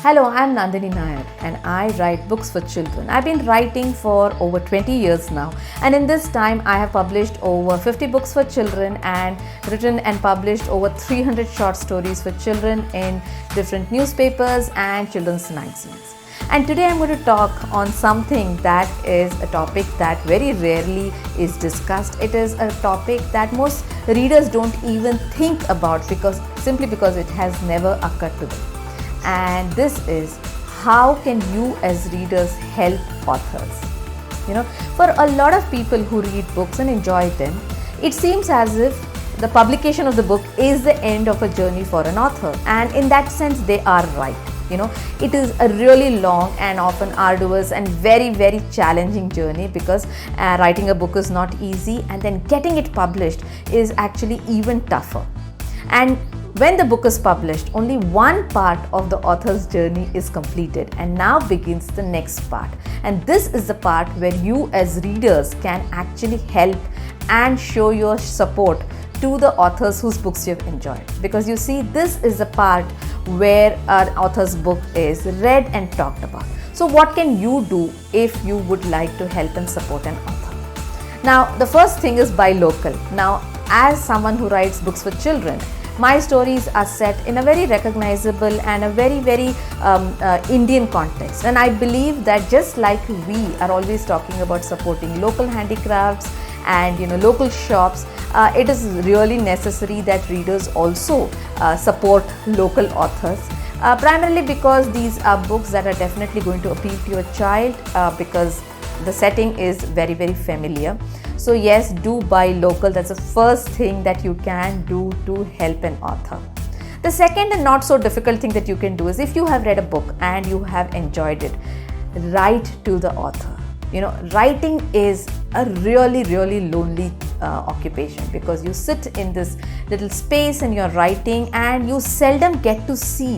Hello, I'm Nandini Nair and I write books for children. I've been writing for over 20 years now, and in this time I have published over 50 books for children and written and published over 300 short stories for children in different newspapers and children's magazines. And today I'm going to talk on something that is a topic that very rarely is discussed. It is a topic that most readers don't even think about simply because it has never occurred to them. And this is, how can you as readers help authors? For a lot of people who read books and enjoy them, it seems as if the publication of the book is the end of a journey for an author, and in that sense they are right. It is a really long and often arduous and very, very challenging journey, because writing a book is not easy, and then getting it published is actually even tougher. And when the book is published, only one part of the author's journey is completed, and now begins the next part. And this is the part where you as readers can actually help and show your support to the authors whose books you have enjoyed. Because you see, this is the part where an author's book is read and talked about. So what can you do if you would like to help and support an author? Now, the first thing is buy local. Now, as someone who writes books for children, my stories are set in a very recognizable and a very, very Indian context. And I believe that just like we are always talking about supporting local handicrafts and local shops, it is really necessary that readers also support local authors. Primarily because these are books that are definitely going to appeal to your child, because the setting is very, very familiar. So yes, do buy local. That's the first thing that you can do to help an author. The second and not so difficult thing that you can do is, if you have read a book and you have enjoyed it, write to the author. Writing is a really, really lonely occupation, because you sit in this little space and you're writing, and you seldom get to see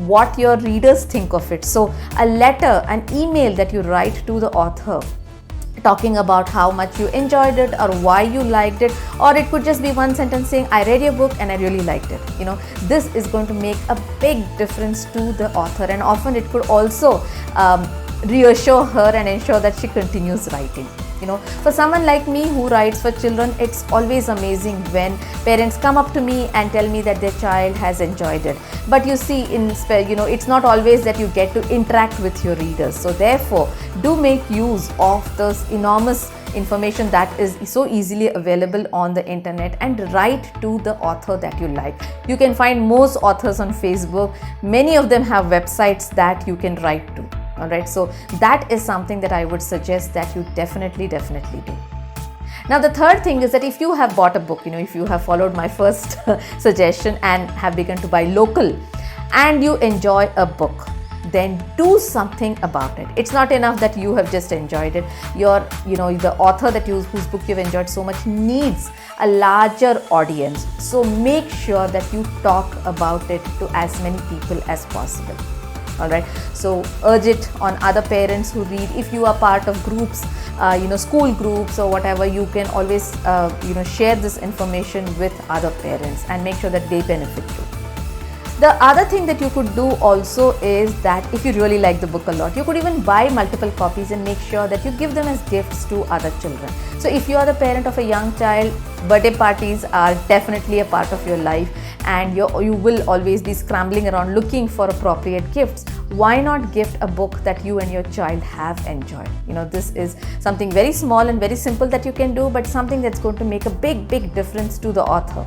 what your readers think of it. So a letter, an email that you write to the author, talking about how much you enjoyed it or why you liked it, or it could just be one sentence saying, I read your book and I really liked it. This is going to make a big difference to the author, and often it could also reassure her and ensure that she continues writing. For someone like me who writes for children, it's always amazing when parents come up to me and tell me that their child has enjoyed it. But you see, it's not always that you get to interact with your readers. So therefore, do make use of this enormous information that is so easily available on the internet, and write to the author that you like. You can find most authors on Facebook. Many of them have websites that you can write to. Alright, so that is something that I would suggest that you definitely do. Now, the third thing is that if you have bought a book, if you have followed my first suggestion and have begun to buy local, and you enjoy a book, then do something about it. It's not enough that you have just enjoyed it. The author whose book you've enjoyed so much needs a larger audience. So make sure that you talk about it to as many people as possible. Alright, so urge it on other parents who read. If you are part of groups, school groups or whatever, you can always share this information with other parents and make sure that they benefit too. The other thing that you could do also is that if you really like the book a lot, you could even buy multiple copies and make sure that you give them as gifts to other children. So if you are the parent of a young child, birthday parties are definitely a part of your life, and you will always be scrambling around looking for appropriate gifts. Why not gift a book that you and your child have enjoyed? This is something very small and very simple that you can do, but something that's going to make a big, big difference to the author.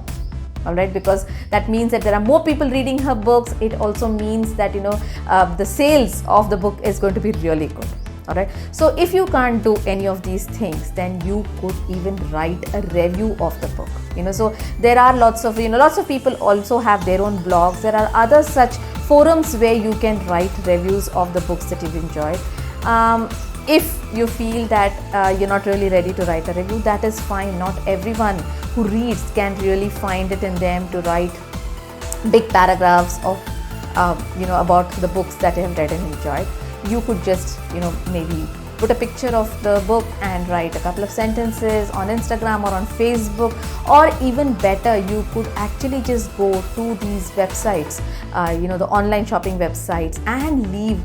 Alright, because that means that there are more people reading her books. It also means that the sales of the book is going to be really good. Alright, so if you can't do any of these things, then you could even write a review of the book. So there are lots of people also have their own blogs. There are other such forums where you can write reviews of the books that you've enjoyed. If you feel that you're not really ready to write a review, that is fine. Not everyone who reads can really find it in them to write big paragraphs of about the books that they have read and enjoyed. You could just maybe put a picture of the book and write a couple of sentences on Instagram or on Facebook, or even better, you could actually just go to these websites, the online shopping websites, and leave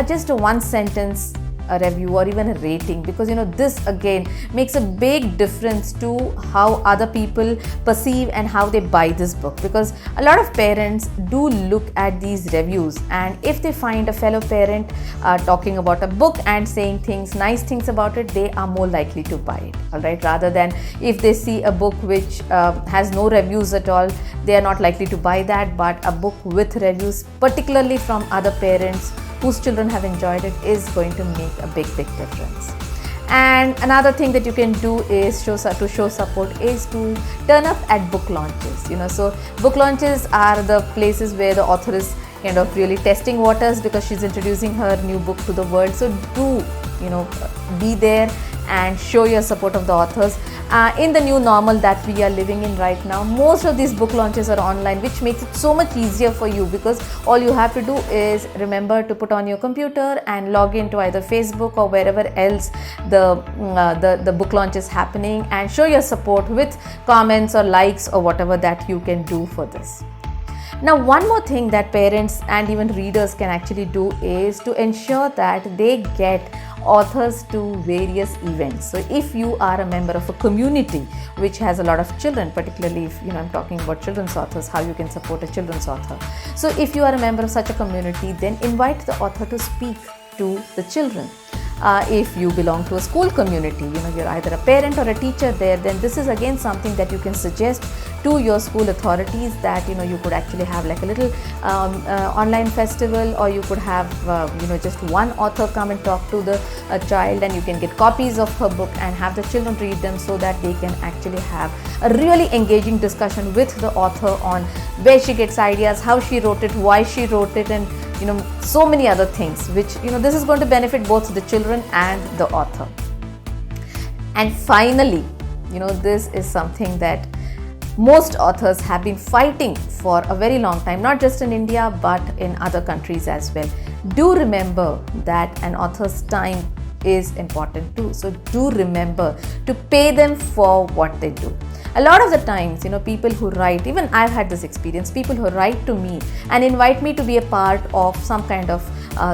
just a one sentence a review or even a rating, because this again makes a big difference to how other people perceive and how they buy this book. Because a lot of parents do look at these reviews, and if they find a fellow parent talking about a book and saying nice things about it, they are more likely to buy it, all right, rather than if they see a book which has no reviews at all, they are not likely to buy that. But a book with reviews, particularly from other parents whose children have enjoyed it, is going to make a big difference. And another thing that you can do is to show support is to turn up at book launches. So book launches are the places where the author is kind of really testing waters, because she's introducing her new book to the world. So do be there and show your support of the authors. In the new normal that we are living in right now, most of these book launches are online, which makes it so much easier for you, because all you have to do is remember to put on your computer and log into either Facebook or wherever else the book launch is happening, and show your support with comments or likes or whatever that you can do for this. Now, one more thing that parents and even readers can actually do is to ensure that they get authors to various events. So if you are a member of a community which has a lot of children, particularly if I'm talking about children's authors, how you can support a children's author. So if you are a member of such a community, then invite the author to speak to the children. If you belong to a school community, you're either a parent or a teacher there, then this is again something that you can suggest to your school authorities, that you could actually have like a little online festival, or you could have just one author come and talk to the child, and you can get copies of her book and have the children read them, so that they can actually have a really engaging discussion with the author on where she gets ideas, how she wrote it, why she wrote it, and so many other things, which this is going to benefit both the children and the author. And finally, this is something that most authors have been fighting for a very long time, not just in India but in other countries as well. Do remember that an author's time is important too. So do remember to pay them for what they do. A lot of the times, people who write, even I've had this experience, people who write to me and invite me to be a part of some kind of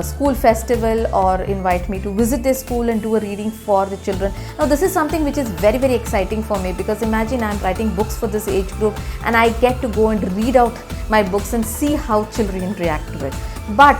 school festival, or invite me to visit their school and do a reading for the children. Now, this is something which is very, very exciting for me, because imagine I'm writing books for this age group and I get to go and read out my books and see how children react to it. But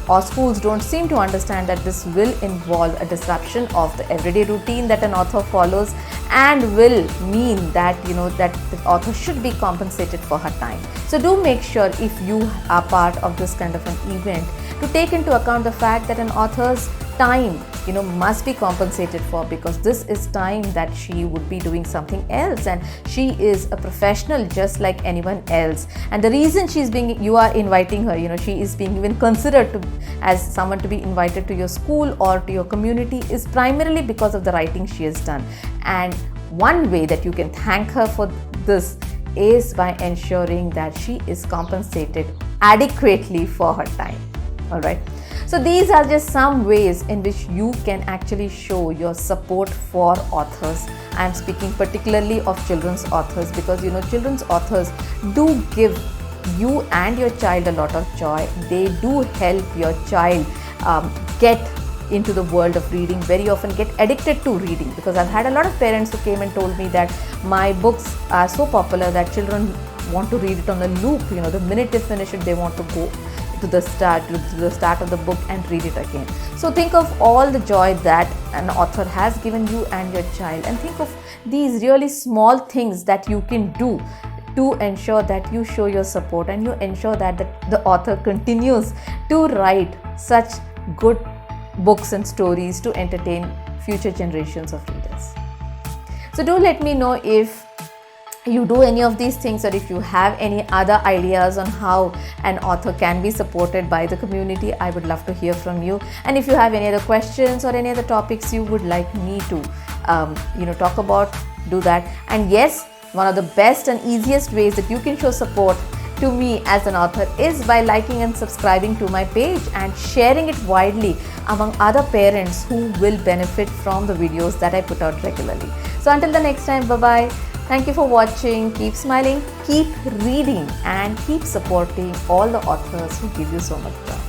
our schools don't seem to understand that this will involve a disruption of the everyday routine that an author follows, and will mean that that the author should be compensated for her time. So do make sure, if you are part of this kind of an event, to take into account the fact that an author's time must be compensated for, because this is time that she would be doing something else, and she is a professional just like anyone else. And the reason you are inviting her, she is being even considered as someone to be invited to your school or to your community, is primarily because of the writing she has done. And one way that you can thank her for this is by ensuring that she is compensated adequately for her time. All right. So these are just some ways in which you can actually show your support for authors. I am speaking particularly of children's authors, because children's authors do give you and your child a lot of joy. They do help your child get into the world of reading, very often get addicted to reading, because I've had a lot of parents who came and told me that my books are so popular that children want to read it on a loop. The minute they finish it, they want to go to the start of the book and read it again. So think of all the joy that an author has given you and your child, and think of these really small things that you can do to ensure that you show your support, and you ensure that the author continues to write such good books and stories to entertain future generations of readers. So do let me know if you do any of these things, or if you have any other ideas on how an author can be supported by the community. I would love to hear from you. And if you have any other questions or any other topics you would like me to talk about, do that. And yes, one of the best and easiest ways that you can show support to me as an author is by liking and subscribing to my page and sharing it widely among other parents who will benefit from the videos that I put out regularly. So until the next time, bye-bye. Thank you for watching. Keep smiling, keep reading, and keep supporting all the authors who give you so much joy.